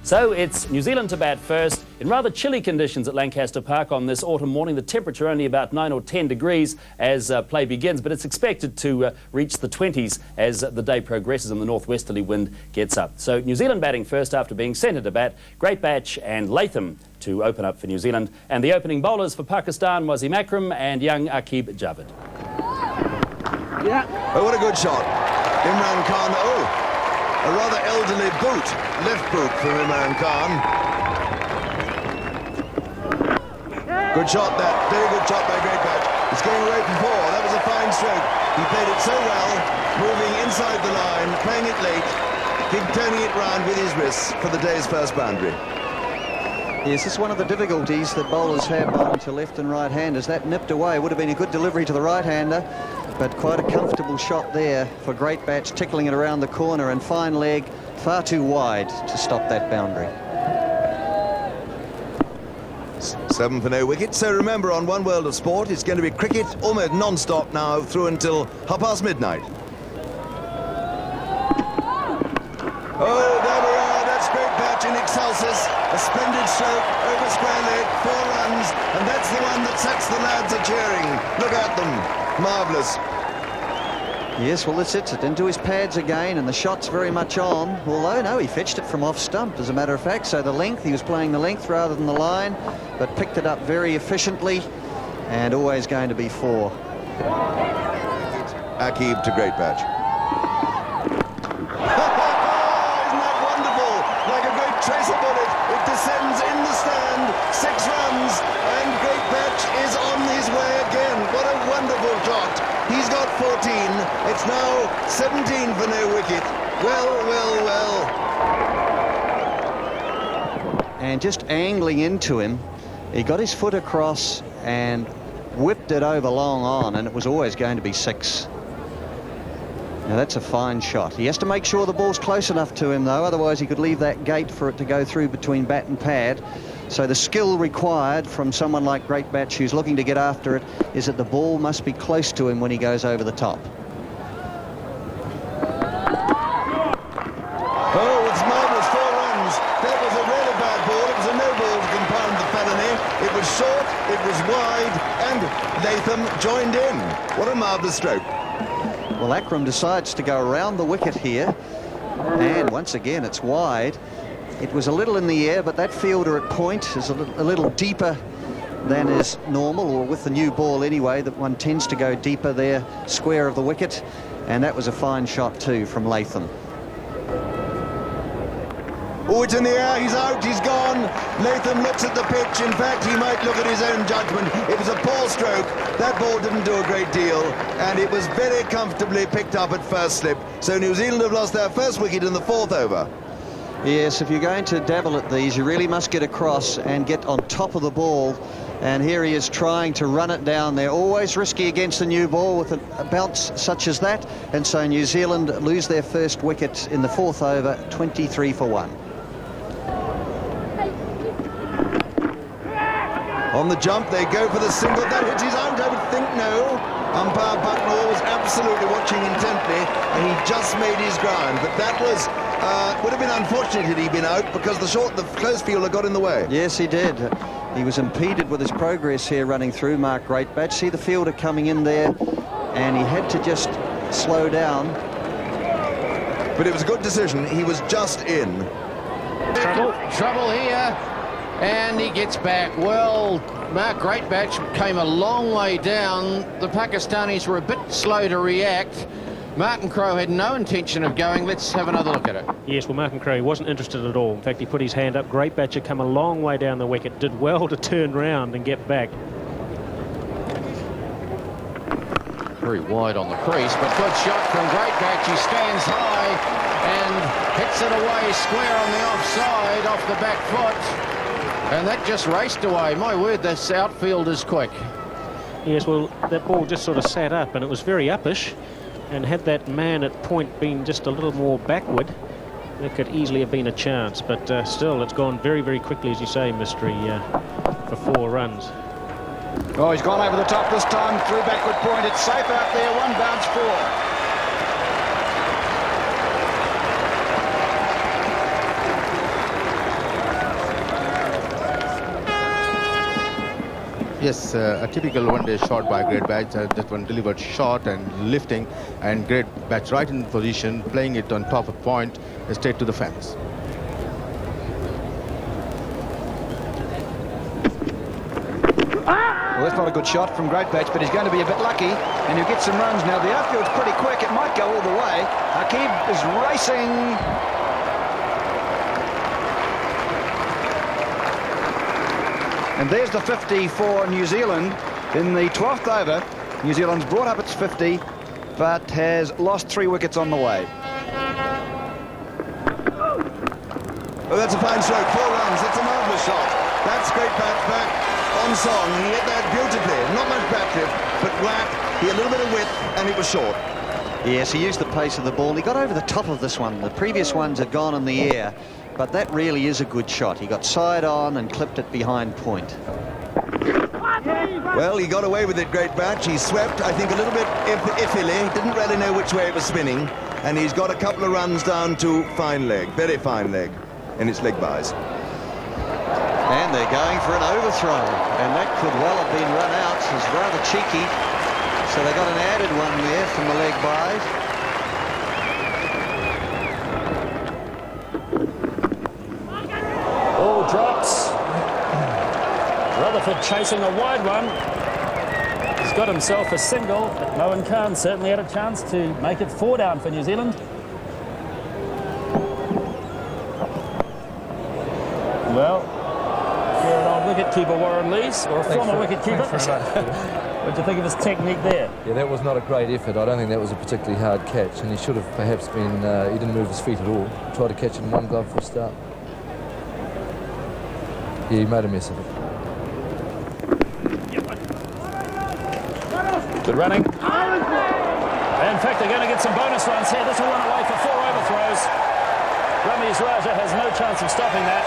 So it's New Zealand to bat first in rather chilly conditions at Lancaster Park on this autumn morning. The temperature only about 9 or 10 degrees as play begins, but it's expected to reach the 20s as the day progresses and the northwesterly wind gets up. So New Zealand batting first after being centre to bat. Greatbatch and Latham to open up for New Zealand. And the opening bowlers for Pakistan, Wasim Akram and young Aqib Javed. Yeah. Oh, what a good shot. Imran Khan, a rather elderly boot, left boot from Imran Khan. Good shot, that. Very good shot by Greatbatch. It's going away from 4. That was a fine stroke. He played it so well, moving inside the line, playing it late, turning it round with his wrists for the day's first boundary. Yes, this is one of the difficulties that bowlers have bowling to left and right-handers. That nipped away. Would have been a good delivery to the right-hander, but quite a comfortable shot there for Greatbatch, tickling it around the corner, and fine leg, far too wide to stop that boundary. 7 for no wicket. So remember, on One World of Sport, it's going to be cricket almost non-stop now through until midnight. Oh, there we are. That's Greatbatch in excelsis. A splendid stroke over square leg, 4 runs, and that's the one that sets the lads a cheering. Look at them. Marvellous. Yes, well, this hits it into his pads again, and the shot's very much on. Although, no, he fetched it from off stump, as a matter of fact. So the length, he was playing the length rather than the line, but picked it up very efficiently, and always going to be 4. Aqib to Greatbatch. Isn't that wonderful? Like a great tracer bullet, it descends in the stand. 6 runs, and Greatbatch is on his way again. What a wonderful shot. He's got 14. It's now 17 for no wicket. Well, well, well. And just angling into him, he got his foot across and whipped it over long on, and it was always going to be 6. Now that's a fine shot. He has to make sure the ball's close enough to him, though, otherwise he could leave that gate for it to go through between bat and pad. So the skill required from someone like Greatbatch, who's looking to get after it, is that the ball must be close to him when he goes over the top. Oh, it's marvellous. 4 runs. That was a really bad ball. It was a no ball to compound the felony. It was short, it was wide, and Latham joined in. What a marvellous stroke. Well, Akram decides to go around the wicket here, and once again it's wide. It was a little in the air, but that fielder at point is a little deeper than is normal, or with the new ball anyway, that one tends to go deeper there, square of the wicket, and that was a fine shot too from Latham. Oh, it's in the air, he's out, he's gone. Latham looks at the pitch. In fact, he might look at his own judgment. It was a poor stroke. That ball didn't do a great deal, and it was very comfortably picked up at first slip. So New Zealand have lost their first wicket in the 4th over. Yes, if you're going to dabble at these, you really must get across and get on top of the ball. And here he is trying to run it down. They're always risky against the new ball with a bounce such as that. And so New Zealand lose their first wicket in the 4th over, 23 for 1. On the jump, they go for the single. That hits his out, I would think. No. Umpire Bucknor was absolutely watching intently, and he just made his ground. But that was would have been unfortunate had he been out, because the close fielder got in the way. Yes, he did. He was impeded with his progress here running through, Mark Greatbatch. See the fielder coming in there, and he had to just slow down. But it was a good decision. He was just in. Trouble here, and he gets back. Well, Mark Greatbatch came a long way down. The Pakistanis were a bit slow to react. Martin Crowe had no intention of going. Let's have another look at it. Yes, well, Martin Crowe wasn't interested at all. In fact, he put his hand up. Greatbatch had come a long way down the wicket, did well to turn round and get back. Very wide on the crease, but good shot from Greatbatch. He stands high and hits it away square on the offside, off the back foot. And that just raced away. My word, this outfield is quick. Yes, well, that ball just sort of sat up, and it was very uppish. And had that man at point been just a little more backward, there could easily have been a chance. But still, it's gone very, very quickly, as you say, Mystery, for 4 runs. Oh, he's gone over the top this time, through backward point. It's safe out there, 1 bounce 4. Yes, a typical one-day shot by Great Batch. That one delivered short and lifting, and Great Batch right in position, playing it on top of point, straight to the fence. Well, that's not a good shot from Great Batch, but he's going to be a bit lucky, and he'll get some runs. Now, the outfield's pretty quick. It might go all the way. Akib is racing. And there's the 50 for New Zealand in the 12th over. New Zealand's brought up its 50, but has lost 3 wickets on the way. Oh, that's a fine stroke. 4 runs. It's a marvellous shot. That's Great Batch back on song. He hit that beautifully. Not much back lift, but whack. He had a little bit of width, and it was short. Yes, he used the pace of the ball. He got over the top of this one. The previous ones had gone in the air, but that really is a good shot. He got side on and clipped it behind point. Well, he got away with it, Great Batch. He swept, I think, a little bit iffily. Didn't really know which way it was spinning. And he's got a couple of runs down to fine leg, very fine leg, in its leg byes. And they're going for an overthrow, and that could well have been run out. It's rather cheeky. So they got an added one there from the leg byes. Ball drops. Rutherford chasing a wide one. He's got himself a single, but Moen Khan certainly had a chance to make it 4 down for New Zealand. Well, you're an old wicket-keeper, Warren Lees, or a former wicket-keeper. What do you think of his technique there? Yeah, that was not a great effort. I don't think that was a particularly hard catch, and he should have perhaps been, he didn't move his feet at all. Tried to catch it in one glove for a start. Yeah, he made a mess of it. Good running. In fact, they're going to get some bonus runs here. This will run away for 4 overthrows. Ramesh Raja has no chance of stopping that.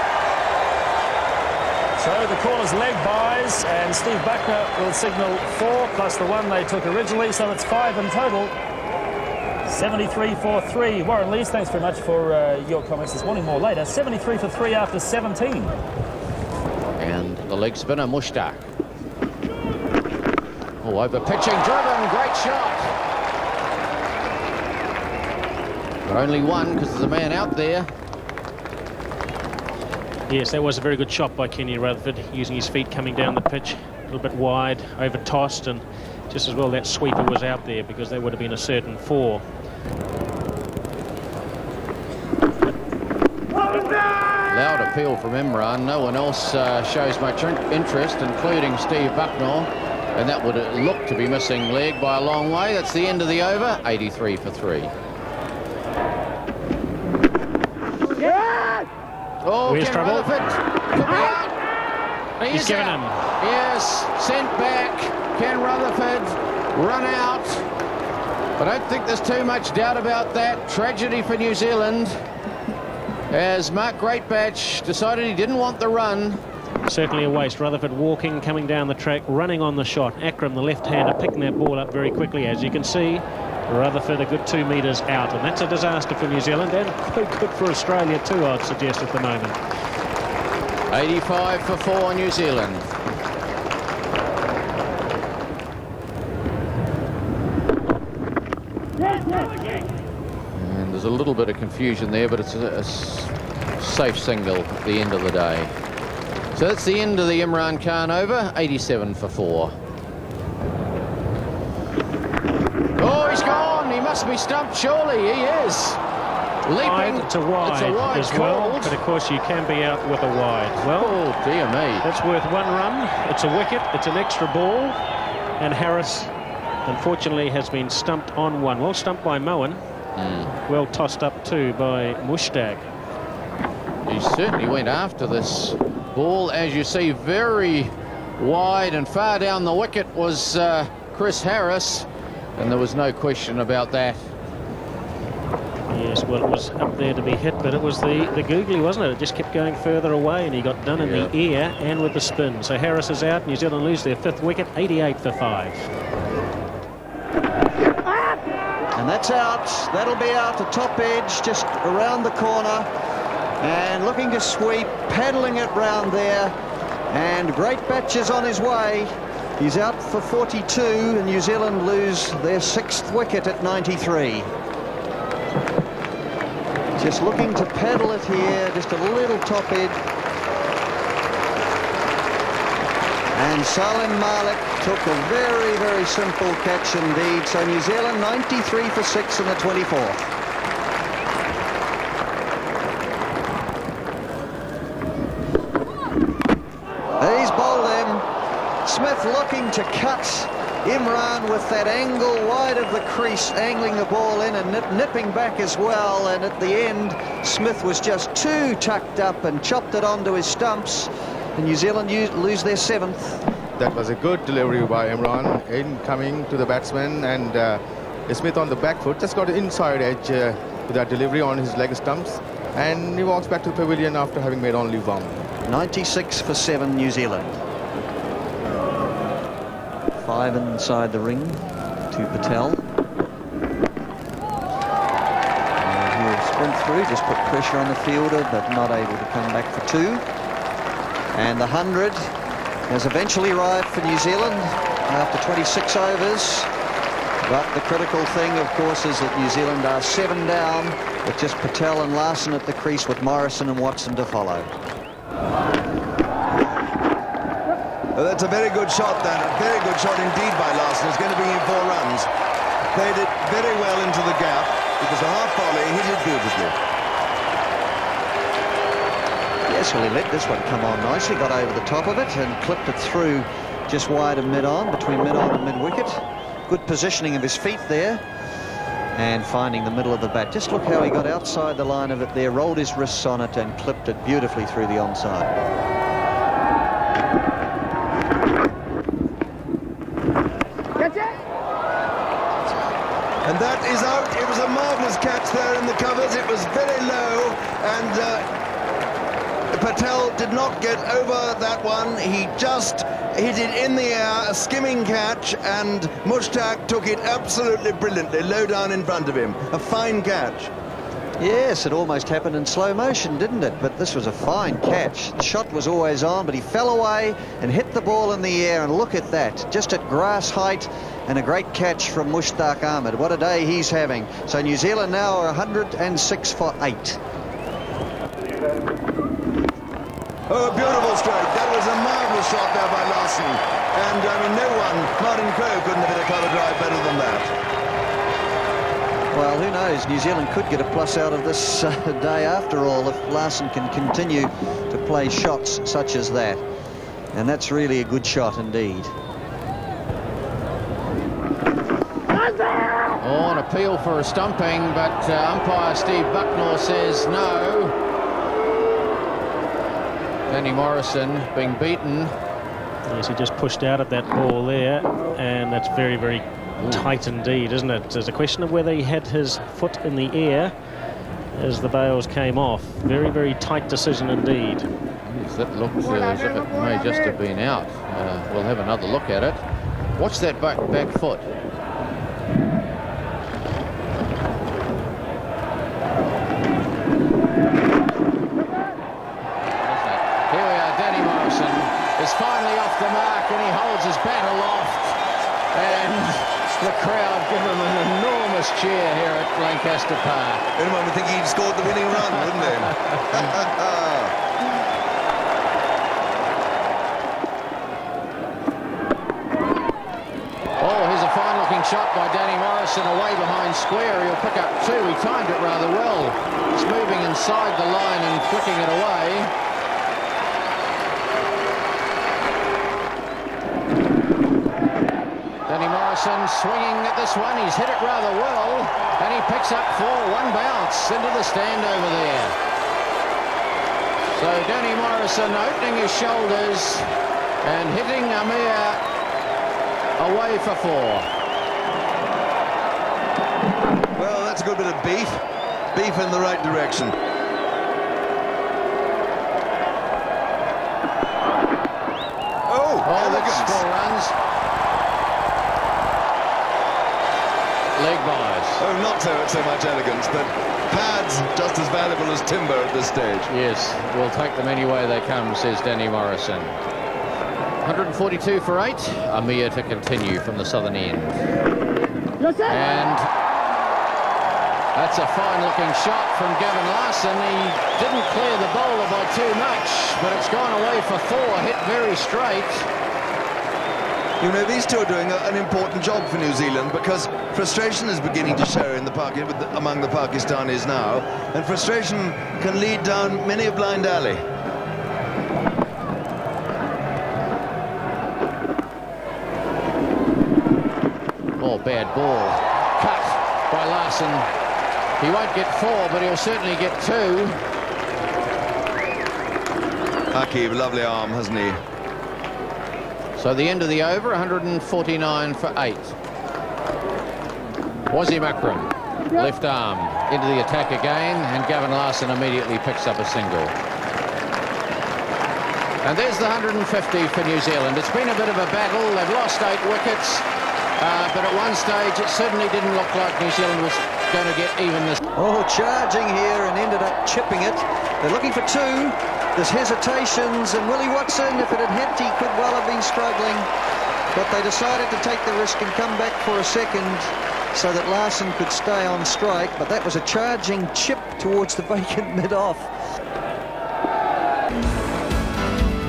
So the call is leg byes, and Steve Buckner will signal 4 plus the 1 they took originally, so it's 5 in total. 73 for 3. Warren Lees, thanks very much for your comments this morning. More later. 73 for 3 after 17. And the leg spinner, Mushtaq. Oh, over pitching driven, great shot. But only 1 because there's a man out there. Yes, that was a very good shot by Kenny Rutherford, using his feet coming down the pitch, a little bit wide, over tossed, and just as well that sweeper was out there, because that would have been a certain 4. Loud appeal from Imran. No one else shows much interest, including Steve Bucknor, and that would look to be missing leg by a long way. That's the end of the over. 83 for 3. Oh, Where's Ken trouble? Rutherford could be out. He's given out. him. Yes, sent back. Ken Rutherford run out. I don't think there's too much doubt about that. Tragedy for New Zealand, as Mark Greatbatch decided he didn't want the run. Certainly a waste. Rutherford walking, coming down the track, running on the shot. Akram, the left-hander, picking that ball up very quickly. As you can see, Rutherford a good 2 metres out, and that's a disaster for New Zealand, and good for Australia too, I'd suggest, at the moment. 85 for 4 New Zealand. And there's a little bit of confusion there, but it's a safe single at the end of the day. So that's the end of the Imran Khan over. 87 for 4. Oh, he's gone. He must be stumped, surely. He is. Leaping. It's a wide as well, but of course you can be out with a wide. Well, oh, dear me. That's worth 1 run. It's a wicket. It's an extra ball. And Harris, unfortunately, has been stumped on 1. Well stumped by Moen. Well tossed up too by Mushtaq. He certainly went after this ball. As you see, very wide and far down the wicket was Chris Harris. And there was no question about that. Yes, well, it was up there to be hit, but it was the googly, wasn't it? It just kept going further away, and he got done in the air and with the spin. So Harris is out. New Zealand lose their 5th wicket, 88 for 5. And that's out. That'll be out the top edge, just around the corner. And looking to sweep, paddling it round there. And Greatbatch is on his way. He's out for 42, and New Zealand lose their 6th wicket at 93. Just looking to paddle it here, just a little top edge. And Salim Malik took a very, very simple catch indeed. So New Zealand 93 for 6 in the 24th. He's bowled him. Smith looking to cut Imran with that angle wide of the crease, angling the ball in and nipping back as well. And at the end, Smith was just too tucked up and chopped it onto his stumps. And New Zealand lose their 7th. That was a good delivery by Imran in coming to the batsman, and Smith on the back foot just got an inside edge with that delivery on his leg stumps, and he walks back to the pavilion after having made only 1. 96 for 7 New Zealand. 5 inside the ring to Patel. And he'll sprint through, just put pressure on the fielder, but not able to come back for 2. And the 100 has eventually arrived for New Zealand after 26 overs. But the critical thing, of course, is that New Zealand are 7 down with just Patel and Larson at the crease, with Morrison and Watson to follow. Well, that's a very good shot, Dan. A very good shot indeed by Larson. It's going to bring in 4 runs. Played it very well into the gap. It was a half volley. He hit it beautifully. Yes, well, he let this one come on nicely, got over the top of it and clipped it through just wide of mid-on, between mid-on and mid-wicket. Good positioning of his feet there and finding the middle of the bat. Just look how he got outside the line of it there, rolled his wrists on it and clipped it beautifully through the onside. And that is out. It was a marvellous catch there in the covers. It was very low, and Patel did not get over that one. He just hit it in the air, a skimming catch, and Mushtaq took it absolutely brilliantly, low down in front of him. A fine catch. Yes, it almost happened in slow motion, didn't it? But this was a fine catch. The shot was always on, but he fell away and hit the ball in the air, and look at that, just at grass height, and a great catch from Mushtaq Ahmed. What a day he's having. So New Zealand now are 106 for 8. Oh, a beautiful stroke. That was a marvellous shot there by Larson. And, I mean, no one, Martin Crowe couldn't have hit a cover drive better than that. Well, who knows? New Zealand could get a plus out of this day after all if Larson can continue to play shots such as that. And that's really a good shot indeed. Oh, an appeal for a stumping, but umpire Steve Bucknor says no. Danny Morrison being beaten. Yes, he just pushed out at that ball there, and that's very, very tight indeed, isn't it? There's a question of whether he had his foot in the air as the bails came off. Very, very tight decision indeed. Yes, that looked as if it may just have been out. We'll have another look at it. Watch that back foot. Finally off the mark, and he holds his bat aloft, and the crowd give him an enormous cheer here at Lancaster Park. Anyone would think he'd scored the winning run, wouldn't they? Oh, here's a fine-looking shot by Danny Morrison away behind square. He'll pick up 2. He timed it rather well. It's moving inside the line and flicking it away. Danny Morrison swinging at this one. He's hit it rather well, and he picks up 4. 1 bounce into the stand over there. So Danny Morrison opening his shoulders and hitting Amir away for 4. Well, that's a good bit of beef. Beef in the right direction. Oh, that's 4 runs. Leg byes. Oh, not so much elegance, but pads just as valuable as timber at this stage. Yes, we'll take them any way they come, says Danny Morrison. 142 for 8. Amir to continue from the southern end. And that's a fine-looking shot from Gavin Larson. He didn't clear the bowler by too much, but it's gone away for 4, hit very straight. You know, these two are doing an important job for New Zealand, because frustration is beginning to show in among the Pakistanis now, and frustration can lead down many a blind alley. Oh, bad ball. Cut by Larson. He won't get 4, but he'll certainly get 2. Aqib, lovely arm, hasn't he? So the end of the over, 149 for 8. Wasim Akram, left arm, into the attack again, and Gavin Larson immediately picks up a single. And there's the 150 for New Zealand. It's been a bit of a battle. They've lost 8 wickets, but at one stage it certainly didn't look like New Zealand was going to get even this. Oh, charging here and ended up chipping it. They're looking for 2. There's hesitations, and Willie Watson, if it had hit, he could well have been struggling. But they decided to take the risk and come back for a second so that Larson could stay on strike. But that was a charging chip towards the vacant mid-off.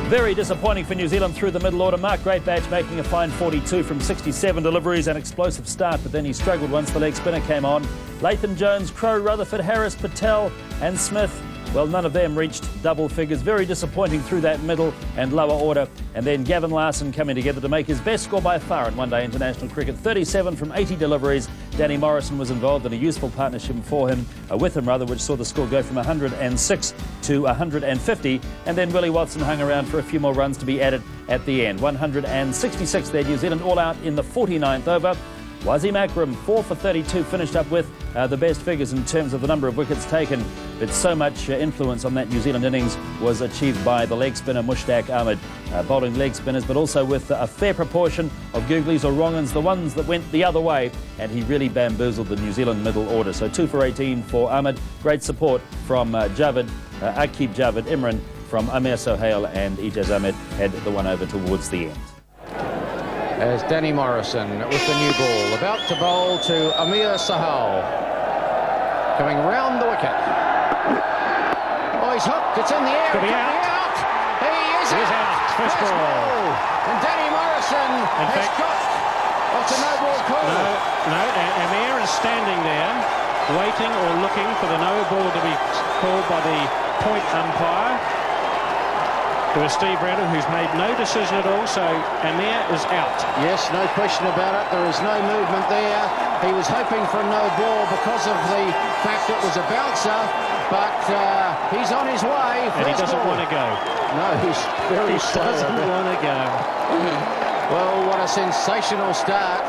Very disappointing for New Zealand through the middle order. Mark Greatbatch making a fine 42 from 67 deliveries, an explosive start, but then he struggled once the leg spinner came on. Latham Jones, Crowe, Rutherford, Harris, Patel and Smith, well, none of them reached double figures. Very disappointing through that middle and lower order. And then Gavin Larson coming together to make his best score by far in one-day international cricket. 37 from 80 deliveries. Danny Morrison was involved in a useful partnership with him, which saw the score go from 106 to 150. And then Willie Watson hung around for a few more runs to be added at the end. 166 there, New Zealand all out in the 49th over. Wasim Akram, 4 for 32, finished up with the best figures in terms of the number of wickets taken. But so much influence on that New Zealand innings was achieved by the leg spinner Mushtaq Ahmed, bowling leg spinners, but also with a fair proportion of googlies or wrong-uns, the ones that went the other way, and he really bamboozled the New Zealand middle order. So 2 for 18 for Ahmed. Great support from Aqib Javed, Imran from Amir Sohail, and Ijaz Ahmed had the one over towards the end. As Danny Morrison with the new ball, about to bowl to Amir Sohail. Coming round the wicket. Oh, he's hooked. It's in the air. Could be out. He is out. First ball. And Danny Morrison has got... Oh, it's a no ball call. No, Amir is standing there, waiting or looking for the no ball to be called by the point umpire. There was Steve Randall, who's made no decision at all, so Amir is out. Yes, no question about it. There is no movement there. He was hoping for a no ball because of the fact it was a bouncer, but he's on his way. And he doesn't want to go. No, he's very slow. He doesn't want to go. Well, what a sensational start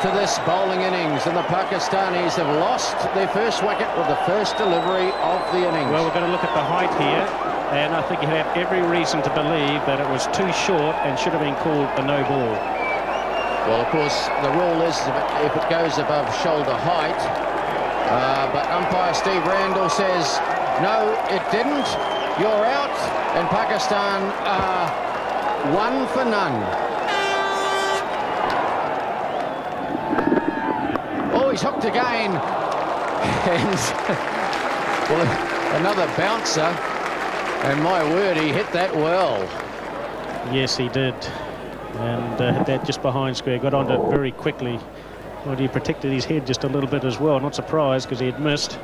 to this bowling innings, and the Pakistanis have lost their first wicket with the first delivery of the innings. Well, we're going to look at the height here, and I think you have every reason to believe that it was too short and should have been called a no ball. Well, of course, the rule is if it goes above shoulder height, but umpire Steve Randall says, no, it didn't. You're out, and Pakistan are 1 for none. He's hooked again, and well, another bouncer, and my word, he hit that well. Yes, he did, and hit that just behind square, got onto it very quickly. Well, he protected his head just a little bit as well, not surprised because he had missed.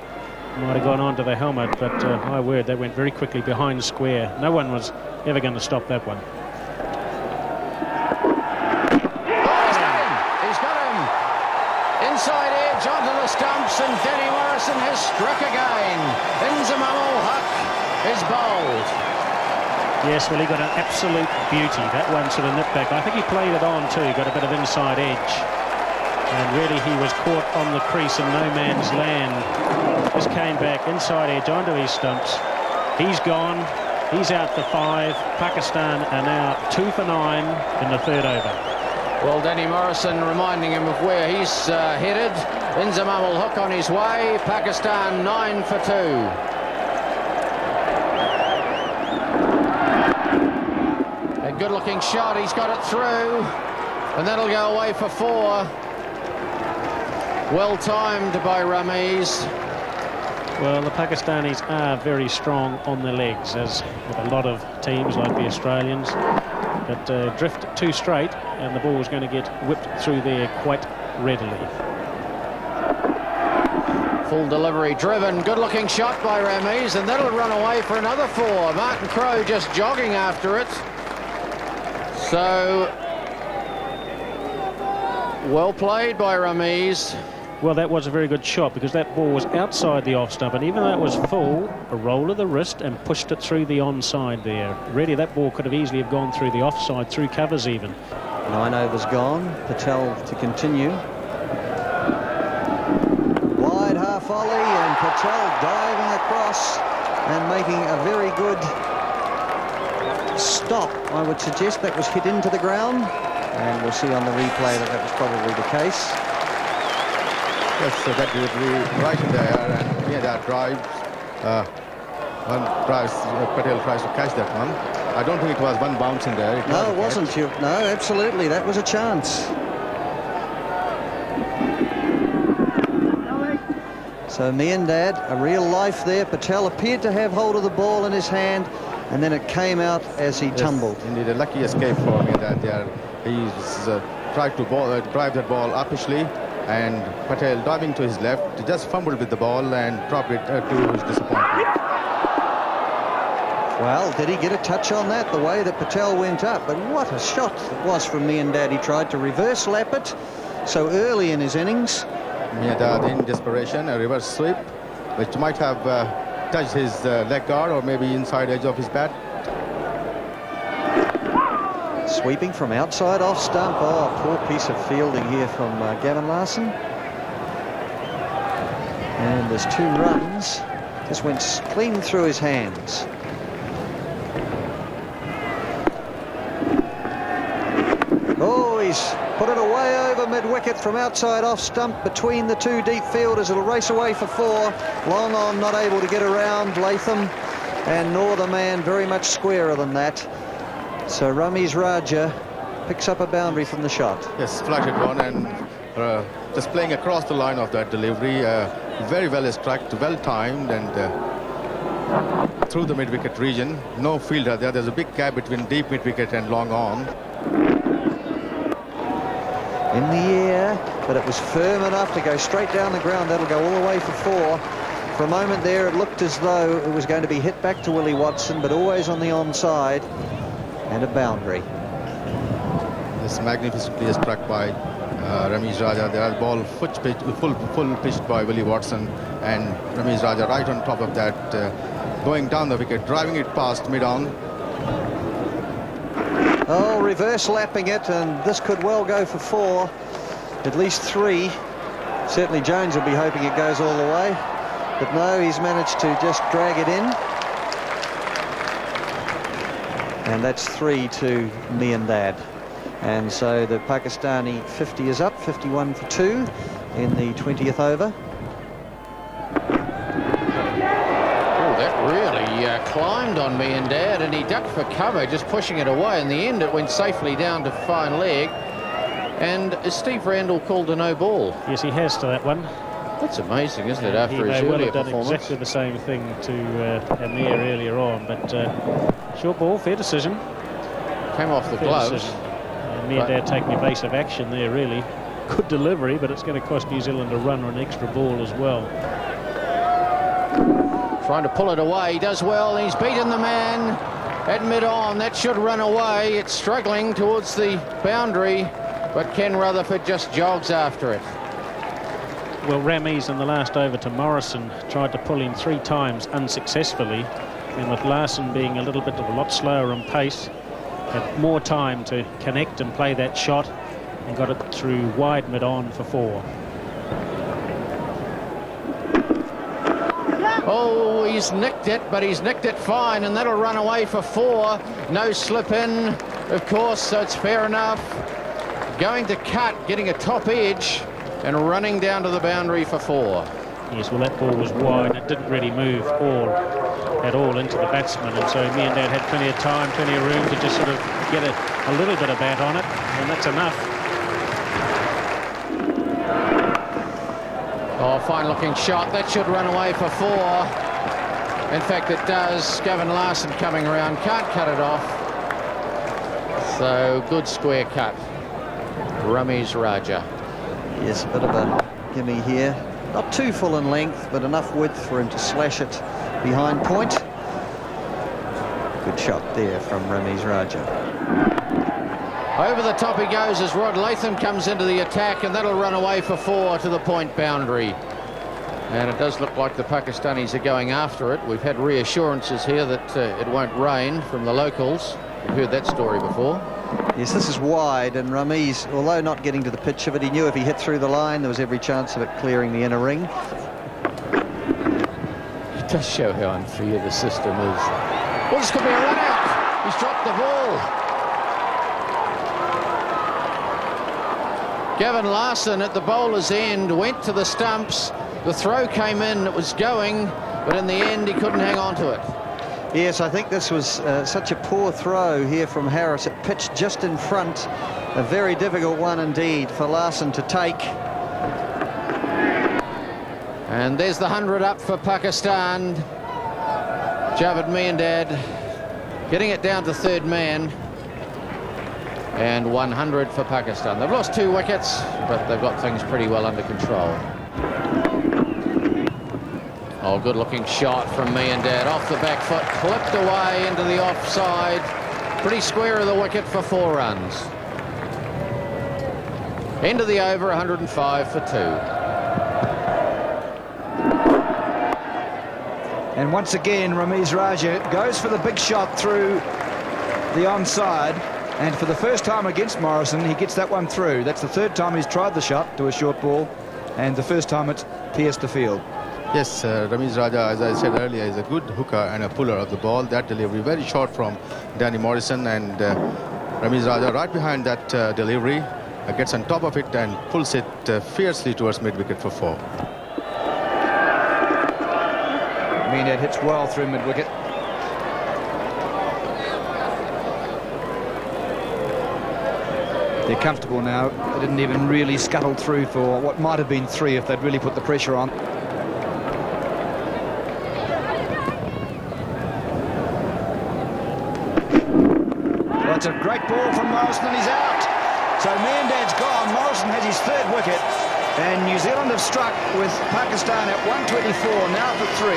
Might have gone onto the helmet, but my word, that went very quickly behind square. No one was ever going to stop that one. Inside edge onto the stumps, and Danny Morrison has struck again. Inzamam ul Haq is bowled. Yes, well, he got an absolute beauty. That one sort of nipped back. I think he played it on too, got a bit of inside edge. And really he was caught on the crease in no man's land. Just came back inside edge onto his stumps. He's gone. He's out for 5. Pakistan are now 2 for 9 in the 3rd over. Well, Danny Morrison reminding him of where he's headed. Inzamam ul Haq on his way. Pakistan 9 for 2. A good good-looking shot. He's got it through, and that'll go away for 4. Well timed by Ramiz. Well, the Pakistanis are very strong on their legs, as with a lot of teams like the Australians. But drift too straight, and the ball's going to get whipped through there quite readily. Full delivery driven, good-looking shot by Ramiz, and that'll run away for another 4. Martin Crowe just jogging after it. So, well played by Ramiz. Well, that was a very good shot, because that ball was outside the off stump, and even though it was full, a roll of the wrist and pushed it through the onside there. Really, that ball could have easily have gone through the offside, through covers even. 9 overs gone. Patel to continue. Wide half volley, and Patel diving across and making a very good stop. I would suggest that was hit into the ground, and we'll see on the replay that was probably the case. Yes, so that delivery right in there, and near that drive, Patel tries to catch that one. I don't think it was one bounce in there. No, it wasn't. No, absolutely, that was a chance. So Miandad, a real life there. Patel appeared to have hold of the ball in his hand, and then it came out as he tumbled. Indeed, a lucky escape for Miandad there. He's tried to drive that ball uppishly, and Patel diving to his left, just fumbled with the ball and dropped it to his disappointment. Well, did he get a touch on that, the way that Patel went up? But what a shot it was from Miandad. He tried to reverse lap it so early in his innings. Miandad in desperation, a reverse sweep, which might have touched his leg guard or maybe inside edge of his bat. Sweeping from outside off stump. Oh, poor piece of fielding here from Gavin Larson. And there's 2 runs. Just went clean through his hands. Oh, he's put it away over mid-wicket from outside off stump between the 2 deep fielders. It'll race away for 4. Long on, not able to get around Latham, and Northern Man very much squarer than that. So Ramiz Raja picks up a boundary from the shot. Yes, flatted one, and just playing across the line of that delivery, very well struck, well timed, and through the mid-wicket region. No fielder there. There's a big gap between deep mid-wicket and long on. In the air, but it was firm enough to go straight down the ground. That'll go all the way for 4. For a moment there, it looked as though it was going to be hit back to Willie Watson, but always on the onside. And a boundary. This magnificently struck by Ramiz Raja. There are ball full pitched by Willie Watson, and Ramiz Raja right on top of that, going down the wicket, driving it past mid-on. Oh, reverse lapping it, and this could well go for 4, at least 3. Certainly Jones will be hoping it goes all the way, but no, he's managed to just drag it in. And that's 3 to Miandad. And so the Pakistani 50 is up, 51 for 2 in the 20th over. Oh, that really climbed on Miandad, and he ducked for cover, just pushing it away. In the end, it went safely down to fine leg. And Steve Randall called a no ball. Yes, he has to that one. That's amazing, isn't it, after his He may well earlier have done performance? exactly the same thing to Amir earlier on, but short ball, fair decision. Came off the Fair gloves. decision. Miandad taking evasive action there, really. Good delivery, but it's going to cost New Zealand a run or an extra ball as well. Trying to pull it away. He does well. He's beaten the man at mid-on. That should run away. It's struggling towards the boundary, but Ken Rutherford just jogs after it. Well, Ramiz in the last over to Morrison tried to pull him 3 times unsuccessfully, and with Larson being a little bit of a lot slower on pace, had more time to connect and play that shot, and got it through wide mid-on for 4. Oh, he's nicked it, but he's nicked it fine, and that'll run away for 4. No slip in, of course, so it's fair enough. Going to cut, getting a top edge, and running down to the boundary for 4. Yes, well, that ball was wide. It didn't really move all at all into the batsman, and so me and Dad had plenty of time, plenty of room to just sort of get a little bit of bat on it, and that's enough. Oh, fine looking shot. That should run away for 4. In fact, it does. Gavin Larson coming around, can't cut it off. So good square cut. Ramiz Raja. Yes, a bit of a gimme here. Not too full in length, but enough width for him to slash it behind point. Good shot there from Ramiz Raja. Over the top he goes as Rod Latham comes into the attack, and that'll run away for 4 to the point boundary. And it does look like the Pakistanis are going after it. We've had reassurances here that it won't rain from the locals. We've heard that story before. Yes, this is wide, and Ramiz, although not getting to the pitch of it, he knew if he hit through the line, there was every chance of it clearing the inner ring. It does show how unfair the system is. Well, this could be a run out. He's dropped the ball. Gavin Larson at the bowler's end went to the stumps. The throw came in, it was going, but in the end he couldn't hang on to it. Yes, I think this was such a poor throw here from Harris. It pitched just in front. A very difficult one indeed for Larson to take. And there's the 100 up for Pakistan. Javed Miandad getting it down to third man. And 100 for Pakistan. They've lost 2 wickets, but they've got things pretty well under control. Oh, good-looking shot from Miandad. Off the back foot, clipped away into the offside. Pretty square of the wicket for 4 runs. End of the over, 105 for 2. And once again, Ramiz Raja goes for the big shot through the onside. And for the first time against Morrison, he gets that one through. That's the 3rd time he's tried the shot to a short ball, and the first time it's pierced the field. Yes, Ramiz Raja, as I said earlier, is a good hooker and a puller of the ball. That delivery very short from Danny Morrison, and Ramiz Raja right behind that delivery gets on top of it and pulls it fiercely towards mid-wicket for 4. Miandad hits well through mid-wicket. They're comfortable now. They didn't even really scuttle through for what might have been 3 if they'd really put the pressure on. Well, it's a great ball from Morrison, and he's out. So Miandad's gone. Morrison has his 3rd wicket, and New Zealand have struck with Pakistan at 124, now for 3.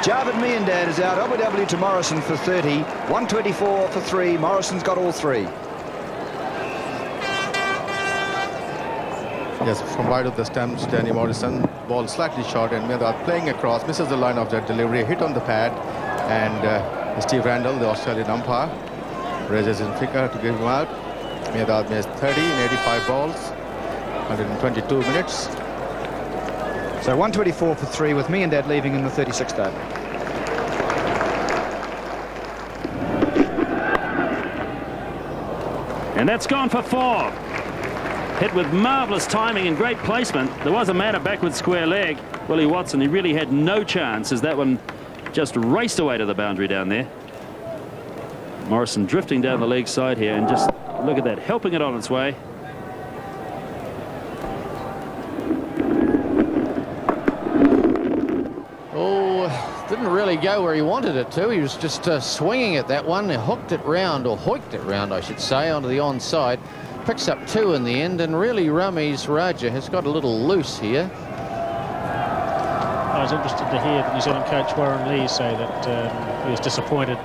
Javed Miandad is out. OBW to Morrison for 30. 124 for 3. Morrison's got all 3. Yes, from wide of the stumps, Danny Morrison, ball slightly short, and Miandad playing across, misses the line of that delivery, hit on the pad, and Steve Randall, the Australian umpire, raises his finger to give him out. Miandad missed 30 in 85 balls, 122 minutes. So 124 for 3 with Miandad leaving in the 36th over. And that's gone for 4. Hit with marvellous timing and great placement. There was a man at backward square leg, Willie Watson. He really had no chance as that one just raced away to the boundary down there. Morrison drifting down the leg side here, and just look at that, helping it on its way. Oh, didn't really go where he wanted it to. He was just swinging at that one. He hooked it round, or hoiked it round, I should say, onto the onside. Picks up 2 in the end, and really Ramiz Raja has got a little loose here. I was interested to hear the New Zealand coach Warren Lee say that he was disappointed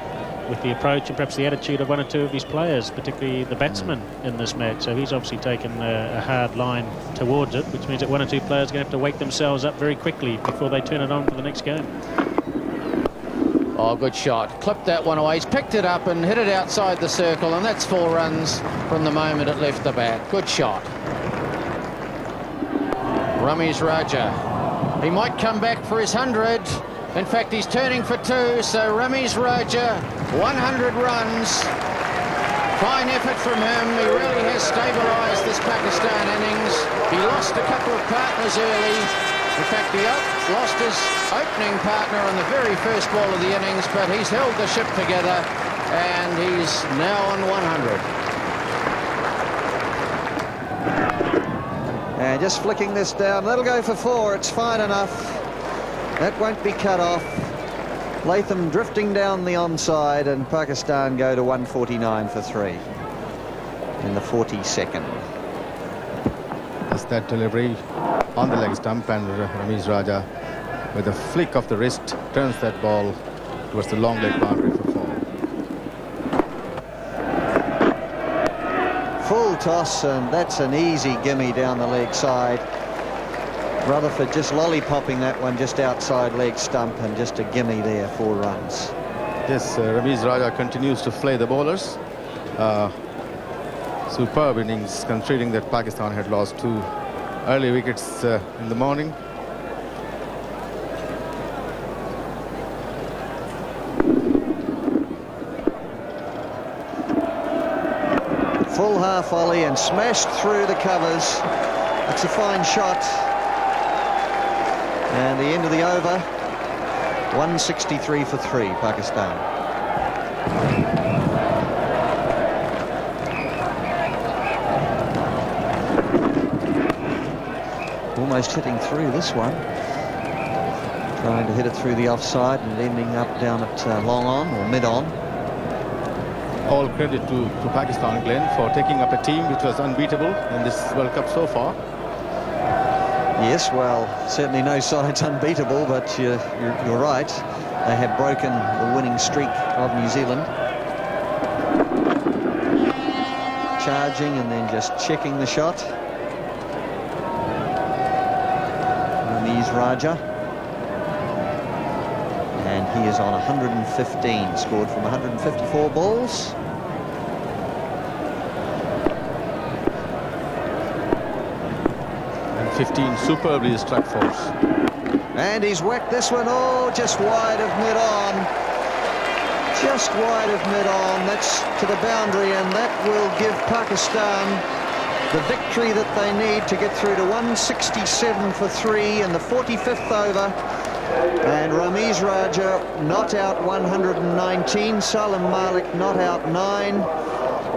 with the approach and perhaps the attitude of 1 or 2 of his players, particularly the batsmen in this match. So he's obviously taken a hard line towards it, which means that 1 or 2 players are going to have to wake themselves up very quickly before they turn it on for the next game. Oh, good shot. Clipped that one away. He's picked it up and hit it outside the circle, and that's 4 runs from the moment it left the bat. Good shot. Ramiz Raja. He might come back for his 100. In fact, he's turning for 2, so Ramiz Raja, 100 runs. Fine effort from him. He really has stabilised this Pakistan innings. He lost a couple of partners early, In fact, he lost his opening partner on the very first ball of the innings, but he's held the ship together, and he's now on 100. And just flicking this down, that'll go for 4. It's fine enough. That won't be cut off. Latham drifting down the onside, and Pakistan go to 149 for 3 in the 42nd. That's that delivery on the leg stump, and Ramiz Raja, with a flick of the wrist, turns that ball towards the long leg boundary for 4. Full toss, and that's an easy gimme down the leg side. Rutherford just lollipopping that one just outside leg stump, and just a gimme there, 4 runs. Yes, Ramiz Raja continues to flay the bowlers. Superb innings, considering that Pakistan had lost 2 early wickets in the morning. Full half volley and smashed through the covers. It's a fine shot. And the end of the over, 163 for 3, Pakistan. Almost hitting through this one. Trying to hit it through the offside and ending up down at long on or mid on. All credit to Pakistan, Glenn, for taking up a team which was unbeatable in this World Cup so far. Yes, well, certainly no side's unbeatable, but you're right. They have broken the winning streak of New Zealand. Charging and then just checking the shot. Ramiz Raja. And he is on 115, scored from 154 balls. And 15 superbly struck force. And he's whacked this one, oh, just wide of mid-on. Just wide of mid-on. That's to the boundary, and that will give Pakistan the victory that they need to get through to 167 for 3 in the 45th over. And Ramiz Raja not out 119, Salim Malik not out 9.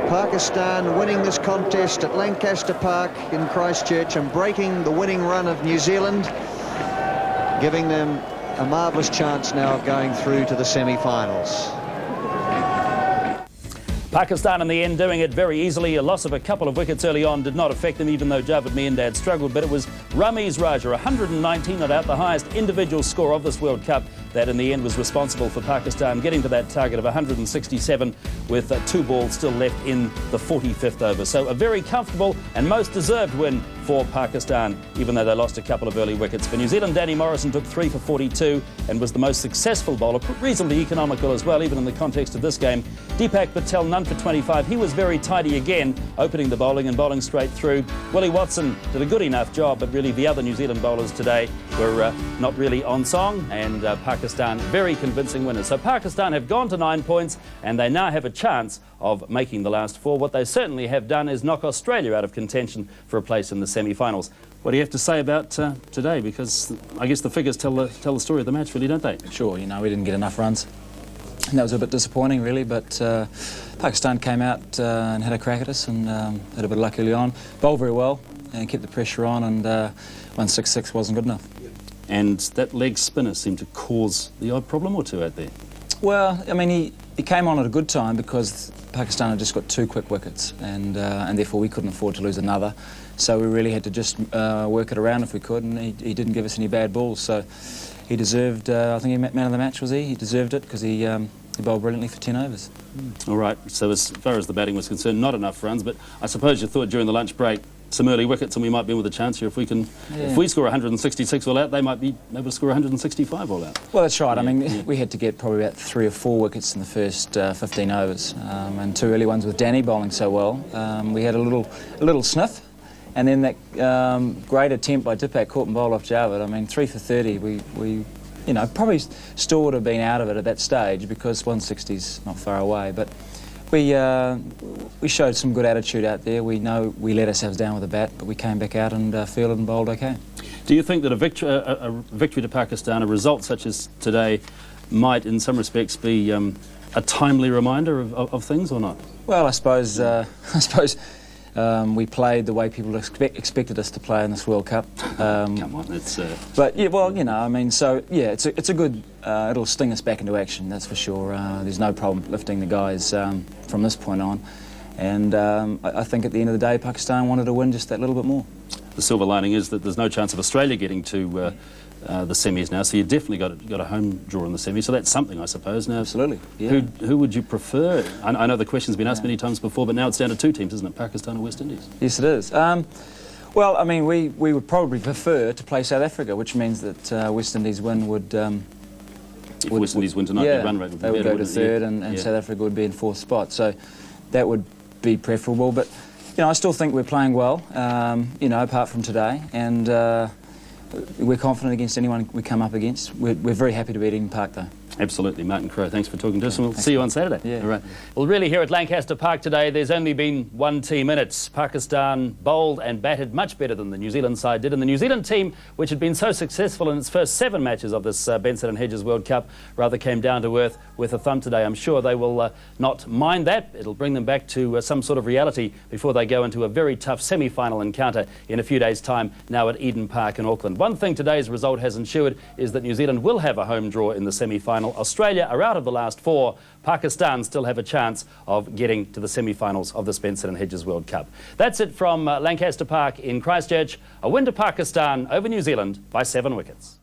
Pakistan winning this contest at Lancaster Park in Christchurch and breaking the winning run of New Zealand, giving them a marvellous chance now of going through to the semi-finals. Pakistan in the end doing it very easily. A loss of a couple of wickets early on did not affect them, even though Javed Miandad struggled. But it was Ramiz Raja, 119 not out, the highest individual score of this World Cup, that in the end was responsible for Pakistan getting to that target of 167 with 2 balls still left in the 45th over. So a very comfortable and most deserved win for Pakistan, even though they lost a couple of early wickets. For New Zealand, Danny Morrison took 3 for 42 and was the most successful bowler, reasonably economical as well, even in the context of this game. Deepak Patel, none for 25. He was very tidy again, opening the bowling and bowling straight through. Willie Watson did a good enough job, but really the other New Zealand bowlers today were not really on song, and Pakistan very convincing winners. So Pakistan have gone to 9 points, and they now have a chance of making the last 4. What they certainly have done is knock Australia out of contention for a place in the semi-finals. What do you have to say about today? Because I guess the figures tell the story of the match, really, don't they? Sure, you know, we didn't get enough runs. And that was a bit disappointing, really, but Pakistan came out and had a crack at us and had a bit of luck early on. Bowled very well and kept the pressure on, and 166 wasn't good enough. And that leg spinner seemed to cause the odd problem or two out there. Well, I mean, he came on at a good time because Pakistan had just got 2 quick wickets, and therefore we couldn't afford to lose another. So we really had to just work it around if we could, and he didn't give us any bad balls. So he deserved, I think he man of the match, was he? He deserved it because he bowled brilliantly for 10 overs. All right, so as far as the batting was concerned, not enough runs, but I suppose you thought during the lunch break some early wickets and we might be in with a chance here. If we score 166 all out, they might be able to score 165 all out. Well, that's right. I mean, we had to get probably about 3 or 4 wickets in the first 15 overs, and 2 early ones with Danny bowling so well. We had a little sniff, and then that great attempt by Deepak caught and bowled off Javed. I mean, 3 for 30. We you know, probably still would have been out of it at that stage because 160's not far away, but we showed some good attitude out there. We know we let ourselves down with the bat, but we came back out and fielded and bowled okay. Do you think that a victory to Pakistan, a result such as today, might in some respects be a timely reminder of things or not? Well, I suppose we played the way people expected us to play in this World Cup. Come on, it's... But yeah, well, you know, I mean, so yeah, it's a good. It'll sting us back into action, that's for sure. There's no problem lifting the guys from this point on, and I think at the end of the day, Pakistan wanted to win just that little bit more. The silver lining is that there's no chance of Australia getting to the semis now, so you definitely got a home draw in the semis, so that's something, I suppose. Now, absolutely. Yeah. Who would you prefer? I know the question's been asked many times before, but now it's down to two teams, isn't it? Pakistan or West Indies? Yes, it is. Well, I mean, we would probably prefer to play South Africa, which means that West Indies win would... if West Indies win tonight, yeah, the run rate would be they would better, go to third, and South Africa would be in fourth spot. So that would be preferable. But you know, I still think we're playing well. You know, apart from today, and we're confident against anyone we come up against. We're very happy to beat Eden Park, though. Absolutely, Martin Crowe. Thanks for talking to us, and we'll see you on Saturday. Yeah. All right. Well, really, here at Lancaster Park today, there's only been one team in it. Pakistan bowled and batted much better than the New Zealand side did, and the New Zealand team, which had been so successful in its first 7 matches of this Benson and Hedges World Cup, rather came down to earth with a thump today. I'm sure they will not mind that. It'll bring them back to some sort of reality before they go into a very tough semi-final encounter in a few days' time now at Eden Park in Auckland. One thing today's result has ensured is that New Zealand will have a home draw in the semi-final. Australia are out of the last 4. Pakistan still have a chance of getting to the semi-finals of the Benson and Hedges World Cup. That's it from Lancaster Park in Christchurch. A win to Pakistan over New Zealand by 7 wickets.